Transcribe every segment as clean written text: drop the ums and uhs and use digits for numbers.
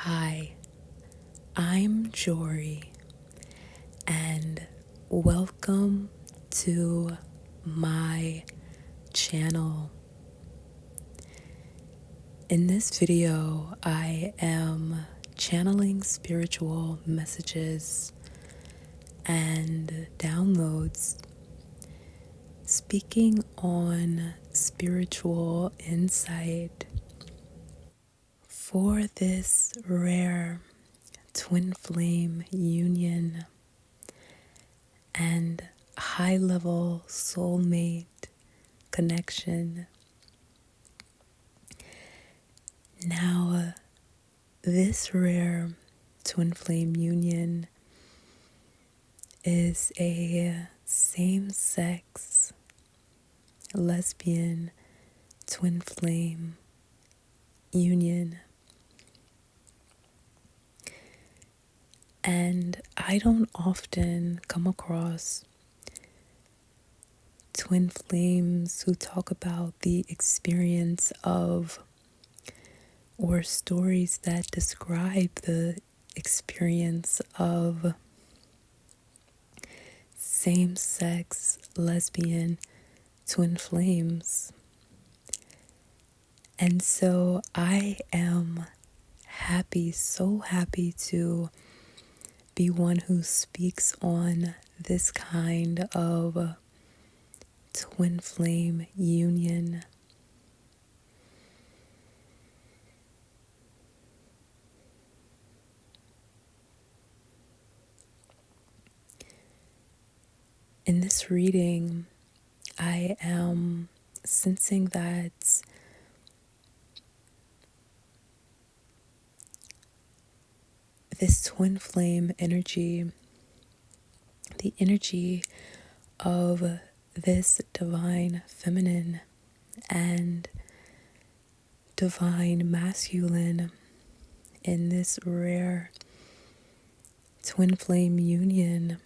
Hi, I'm Jory, and welcome to my channel. In this video, I am channeling spiritual messages and downloads, speaking on spiritual insight for this rare twin flame union and high level soulmate connection. Now, this rare twin flame union is a same sex lesbian twin flame union. And I don't often come across twin flames who talk about the experience of, or stories that describe the experience of same sex lesbian twin flames. And so I am happy, so happy to be one who speaks on this kind of twin flame union. In this reading, I am sensing that this twin flame energy, the energy of this divine feminine and divine masculine in this rare twin flame union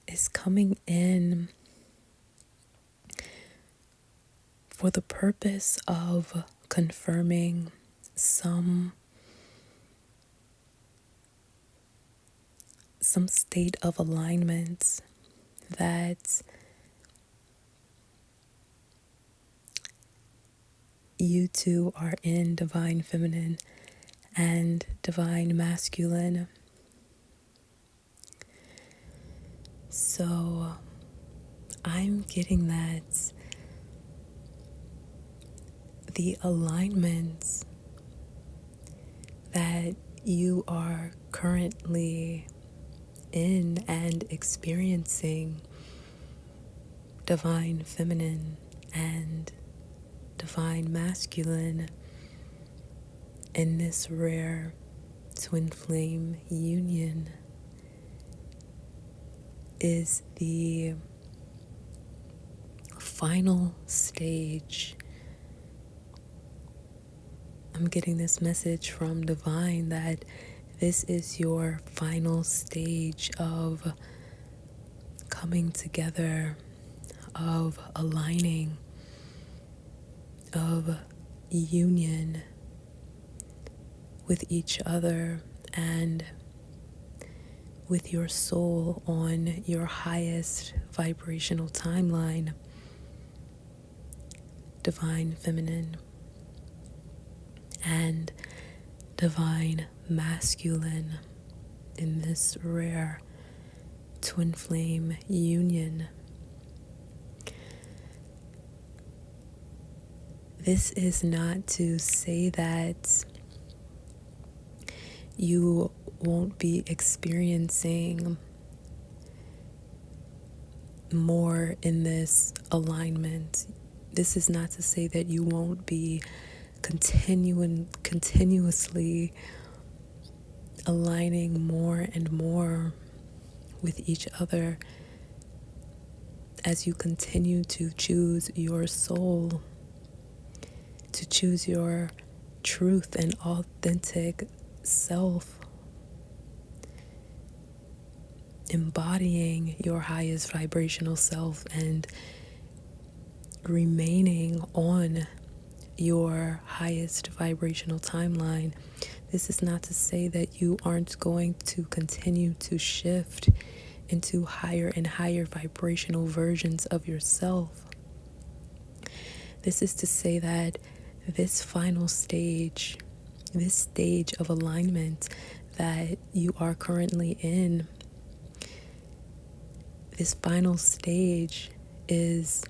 is coming in for the purpose of confirming some state of alignment that you two are in, divine feminine and divine masculine. So I'm getting that the alignments that you are currently in and experiencing, divine feminine and divine masculine, in this rare twin flame union, is the final stage. I'm getting this message from divine that this is your final stage of coming together, of aligning, of union with each other and with your soul on your highest vibrational timeline, divine feminine and divine masculine, in this rare twin flame union. This is not to say that you won't be experiencing more in this alignment. This is not to say that you won't be continuously aligning more and more with each other as you continue to choose your soul, to choose your truth and authentic self, embodying your highest vibrational self and remaining on your highest vibrational timeline. This is not to say that you aren't going to continue to shift into higher and higher vibrational versions of yourself. This is to say that this final stage, this stage of alignment that you are currently in, this final stage is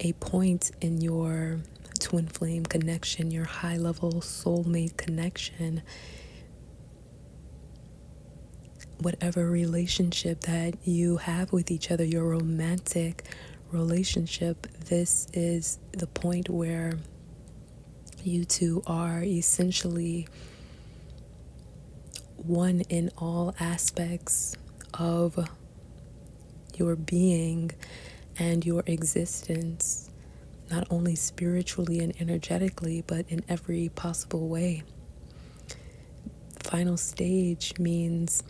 a point in your twin flame connection, your high level soulmate connection. Whatever relationship that you have with each other, your romantic relationship, this is the point where you two are essentially one in all aspects of your being and your existence, not only spiritually and energetically, but in every possible way. Final stage means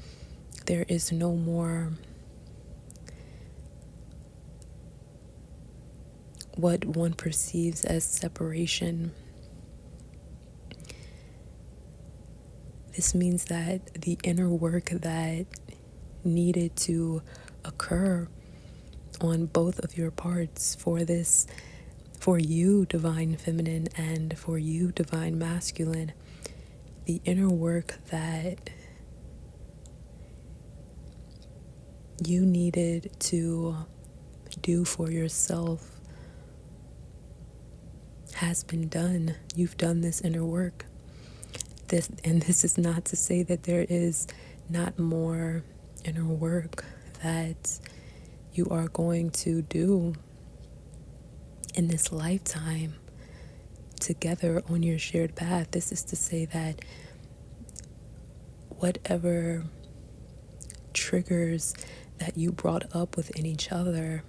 there is no more what one perceives as separation. This means that the inner work that needed to occur on both of your parts for you, divine feminine, and for you, divine masculine, the inner work that you needed to do for yourself has been done. You've done this inner work. This is not to say that there is not more inner work that you are going to do in this lifetime together on your shared path. This is to say that whatever triggers that you brought up within each other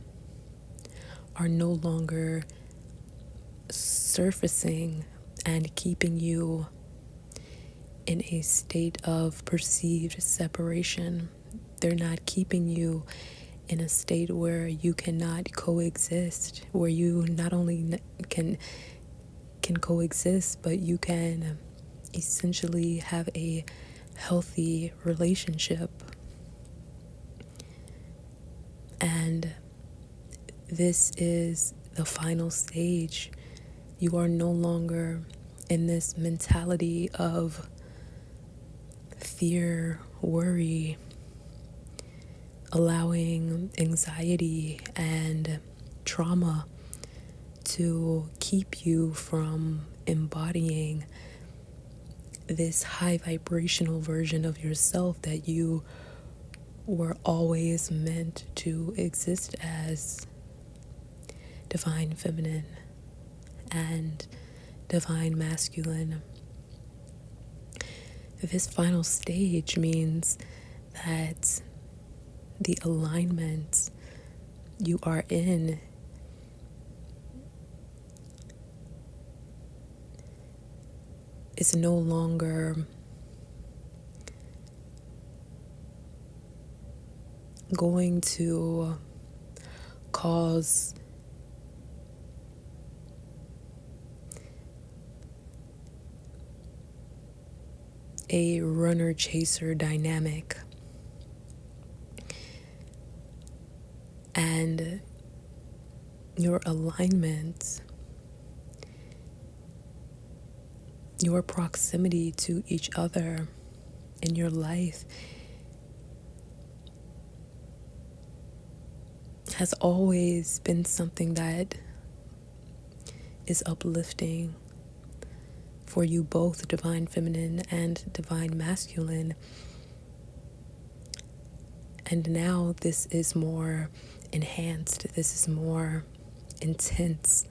are no longer surfacing and keeping you in a state of perceived separation. They're not keeping you in a state where you cannot coexist, where you not only can coexist, but you can essentially have a healthy relationship. And this is the final stage. You are no longer in this mentality of fear, worry, allowing anxiety and trauma to keep you from embodying this high vibrational version of yourself that you were always meant to exist as, divine feminine and divine masculine. This final stage means that the alignment you are in is no longer going to cause a runner-chaser dynamic. And your alignment, your proximity to each other in your life has always been something that is uplifting for you both, divine feminine and divine masculine. And now this is more enhanced, this is more intense.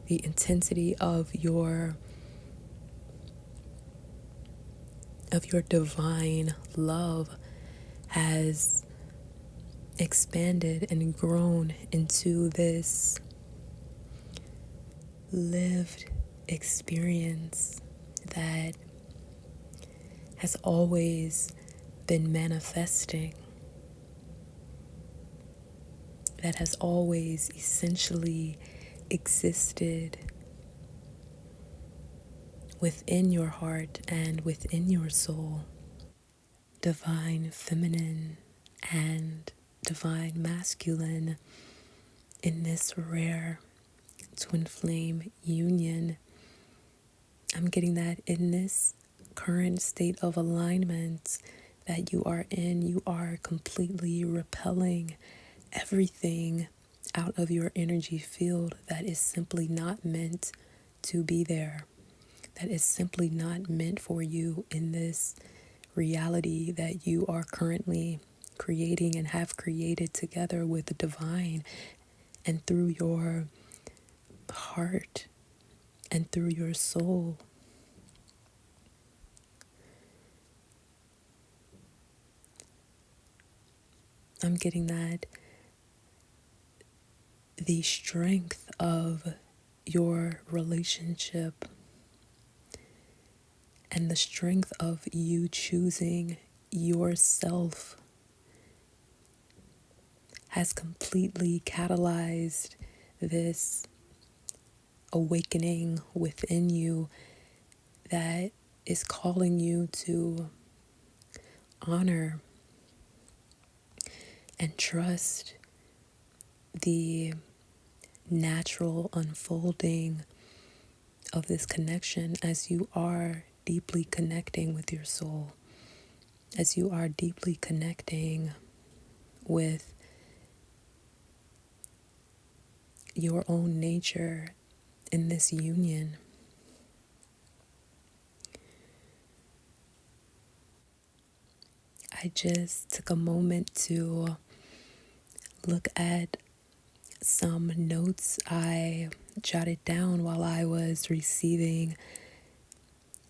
The intensity of your divine love has expanded and grown into this lived experience that has always been manifesting. that has always essentially existed within your heart and within your soul. Divine feminine and divine masculine in this rare twin flame union. I'm getting that in this current state of alignment that you are in, you are completely repelling everything out of your energy field that is simply not meant to be there, that is simply not meant for you in this reality that you are currently creating and have created together with the divine and through your heart and through your soul. I'm getting that the strength of your relationship and the strength of you choosing yourself has completely catalyzed this awakening within you that is calling you to honor and trust the natural unfolding of this connection as you are deeply connecting with your soul, as you are deeply connecting with your own nature in this union. I just took a moment to look at some notes I jotted down while I was receiving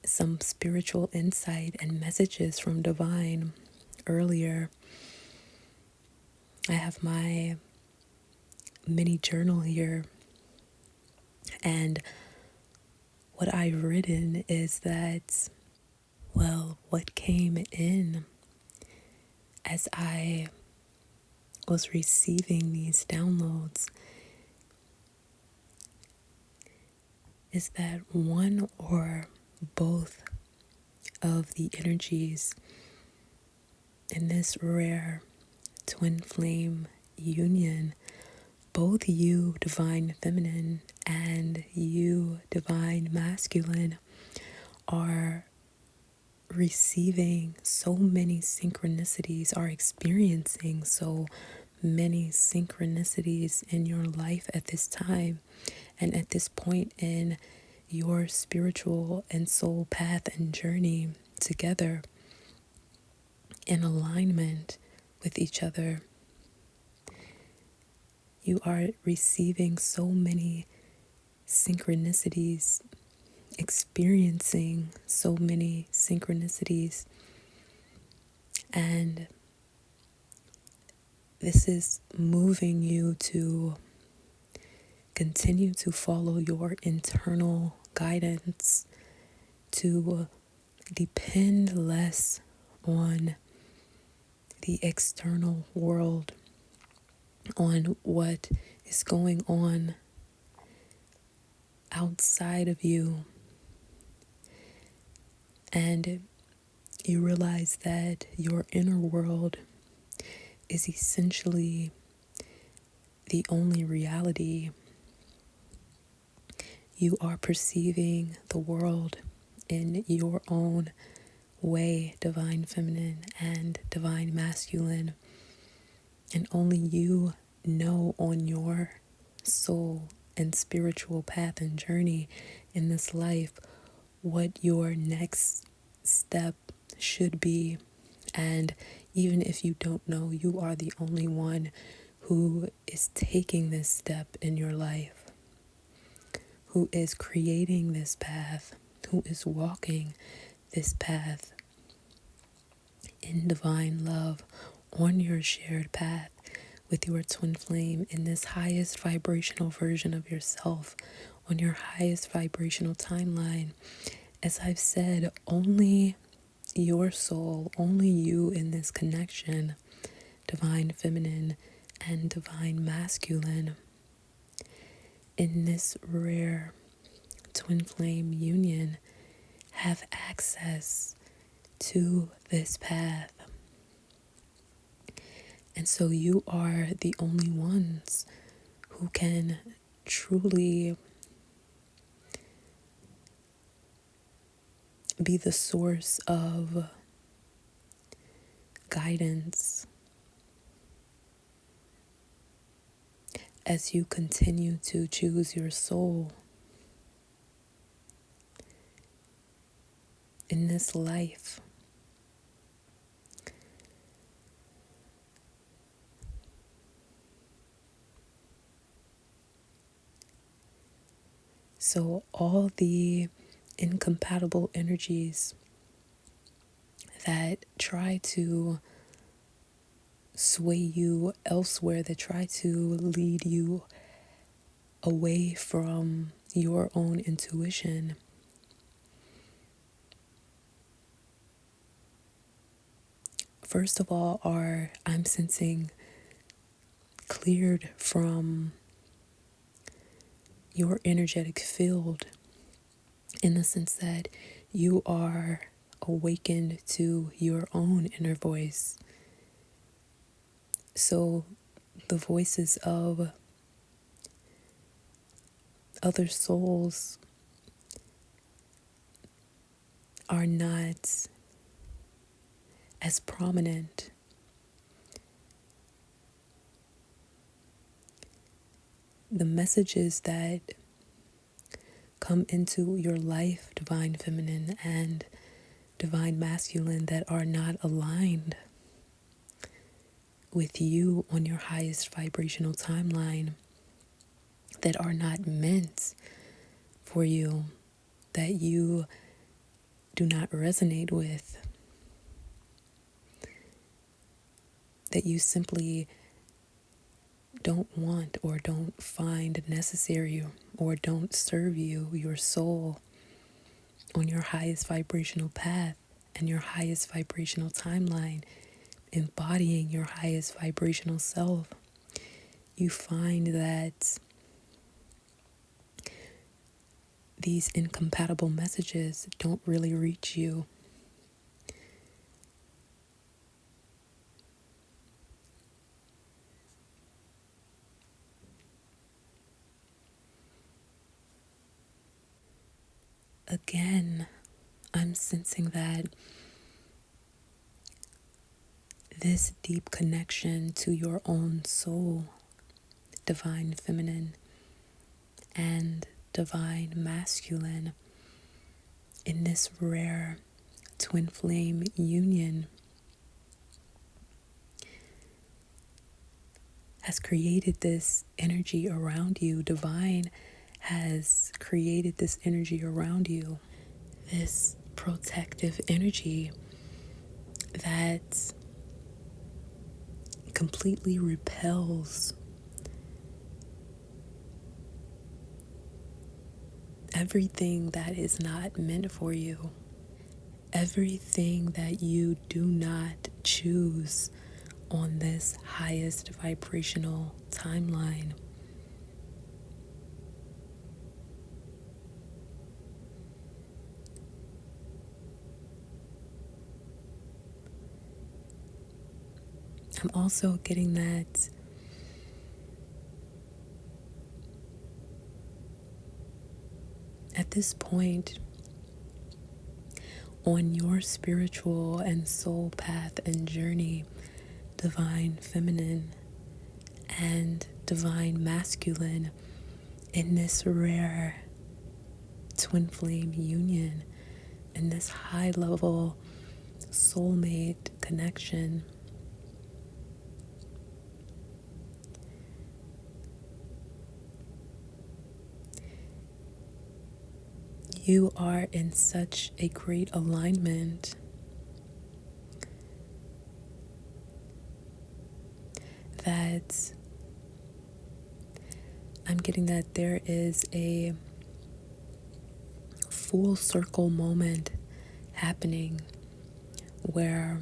some spiritual insight and messages from Divine earlier. I have my mini journal here, and what I've written is that, well, what came in as I was receiving these downloads is that one or both of the energies in this rare twin flame union, both you, divine feminine, and you, divine masculine, are receiving so many synchronicities, are experiencing so many synchronicities in your life at this time and at this point in your spiritual and soul path and journey together in alignment with each other. You are receiving so many synchronicities, experiencing so many synchronicities, and this is moving you to continue to follow your internal guidance, to depend less on the external world, on what is going on outside of you. And you realize that your inner world is essentially the only reality. You are perceiving the world in your own way, divine feminine and divine masculine. And only you know on your soul and spiritual path and journey in this life what your next step should be. And even if you don't know, you are the only one who is taking this step in your life, who is creating this path, who is walking this path in divine love on your shared path with your twin flame in this highest vibrational version of yourself on your highest vibrational timeline. As I've said, only your soul, only you in this connection, divine feminine and divine masculine in this rare twin flame union have access to this path. And so you are the only ones who can truly be the source of guidance as you continue to choose your soul in this life. So all the incompatible energies that try to sway you elsewhere, that try to lead you away from your own intuition, first of all, I'm sensing cleared from your energetic field, in the sense that you are awakened to your own inner voice. So the voices of other souls are not as prominent. The messages that come into your life, divine feminine and divine masculine, that are not aligned with you on your highest vibrational timeline, that are not meant for you, that you do not resonate with, that you simply don't want or don't find necessary or don't serve you, your soul, on your highest vibrational path and your highest vibrational timeline, embodying your highest vibrational self, you find that these incompatible messages don't really reach you. Again, I'm sensing that this deep connection to your own soul, divine feminine and divine masculine, in this rare twin flame union, has created this energy around you. Divine has created this energy around you, this protective energy that completely repels everything that is not meant for you, everything that you do not choose on this highest vibrational timeline. I'm also getting that at this point on your spiritual and soul path and journey, divine feminine and divine masculine, in this rare twin flame union, in this high level soulmate connection, you are in such a great alignment that I'm getting that there is a full circle moment happening where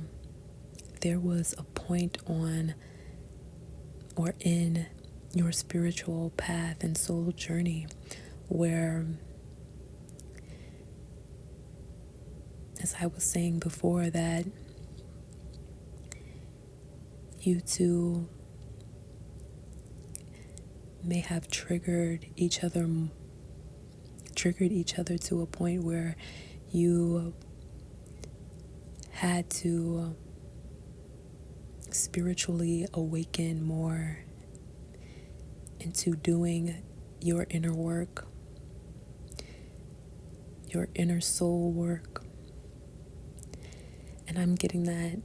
there was a point on or in your spiritual path and soul journey where, as I was saying before, that you two may have triggered each other to a point where you had to spiritually awaken more into doing your inner work, your inner soul work. And I'm getting that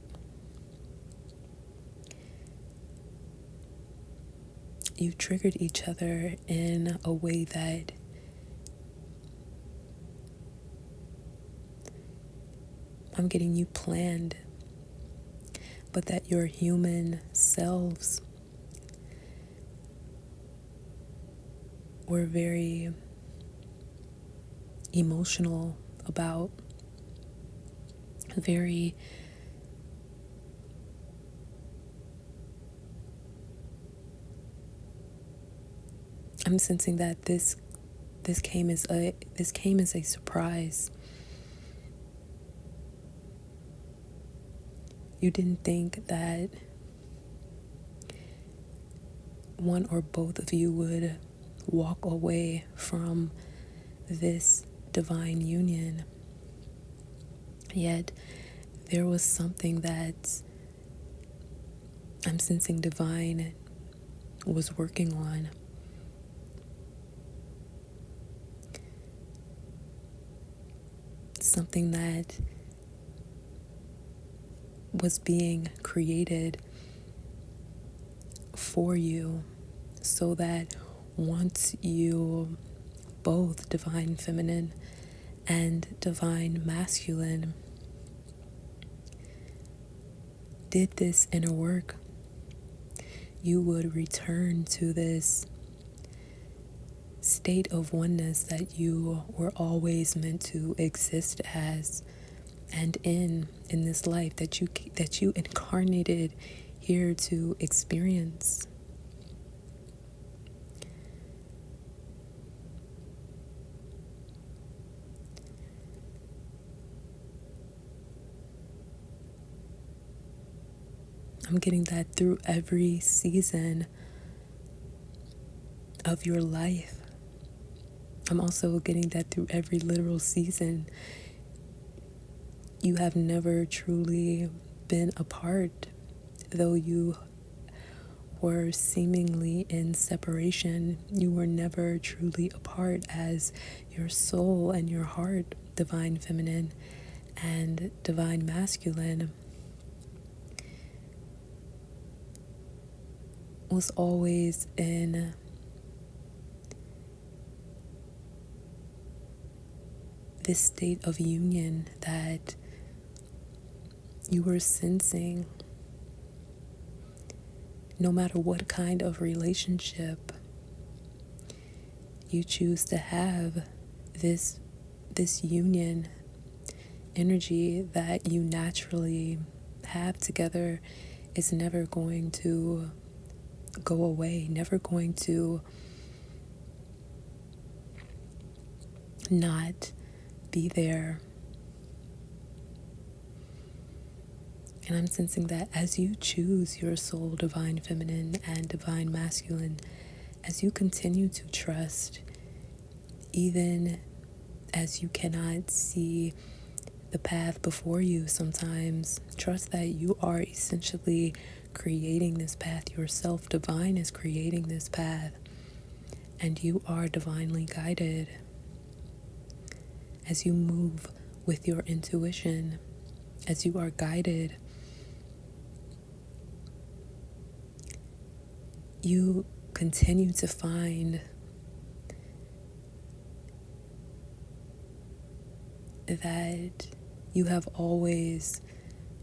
you triggered each other in a way that I'm getting you planned, but that your human selves were very emotional about, very I'm sensing that this came as a surprise. You didn't think that one or both of you would walk away from this divine union. Yet there was something that I'm sensing divine was working on. Something that was being created for you so that once you both divine feminine and divine masculine did this inner work, you would return to this state of oneness that you were always meant to exist as and in this life that you incarnated here to experience. I'm getting that through every season of your life. I'm also getting that through every literal season. You have never truly been apart, though you were seemingly in separation. You were never truly apart as your soul and your heart, divine feminine and divine masculine, was always in this state of union that you were sensing. No matter what kind of relationship you choose to have, this union energy that you naturally have together is never going to go away, never going to not be there. And I'm sensing that as you choose your soul, divine feminine and divine masculine, as you continue to trust, even as you cannot see the path before you sometimes, trust that you are essentially creating this path yourself. Divine is creating this path, and you are divinely guided as you move with your intuition, as you are guided. You continue to find that you have always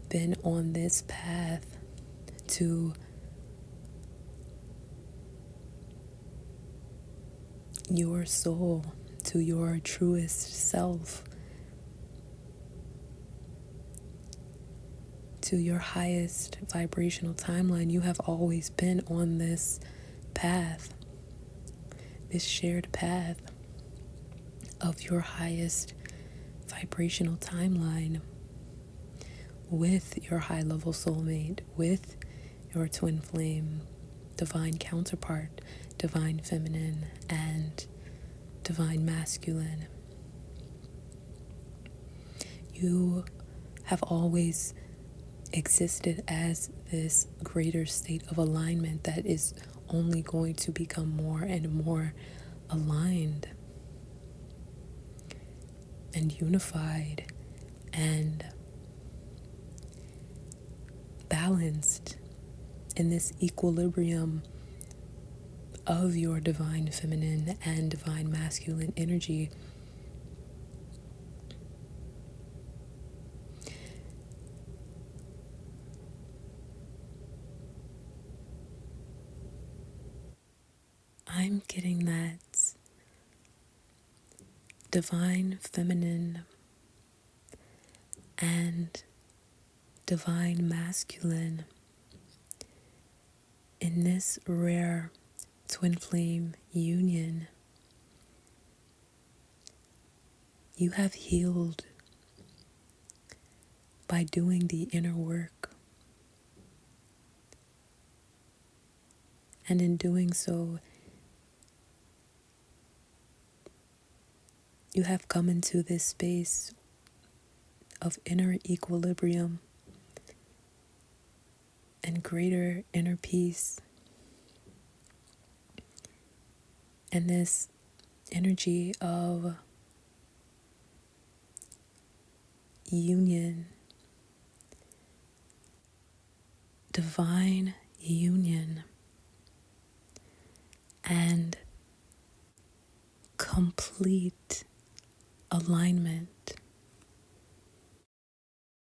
been on this path to your soul, to your truest self, to your highest vibrational timeline. You have always been on this path, this shared path of your highest vibrational timeline with your high level soulmate, with your twin flame, divine counterpart, divine feminine, and divine masculine. You have always existed as this greater state of alignment that is only going to become more and more aligned and unified and balanced in this equilibrium of your divine feminine and divine masculine energy. I'm getting that divine feminine and divine masculine in this rare twin flame union. You have healed by doing the inner work. And in doing so, you have come into this space of inner equilibrium and greater inner peace. And this energy of union, divine union, and complete alignment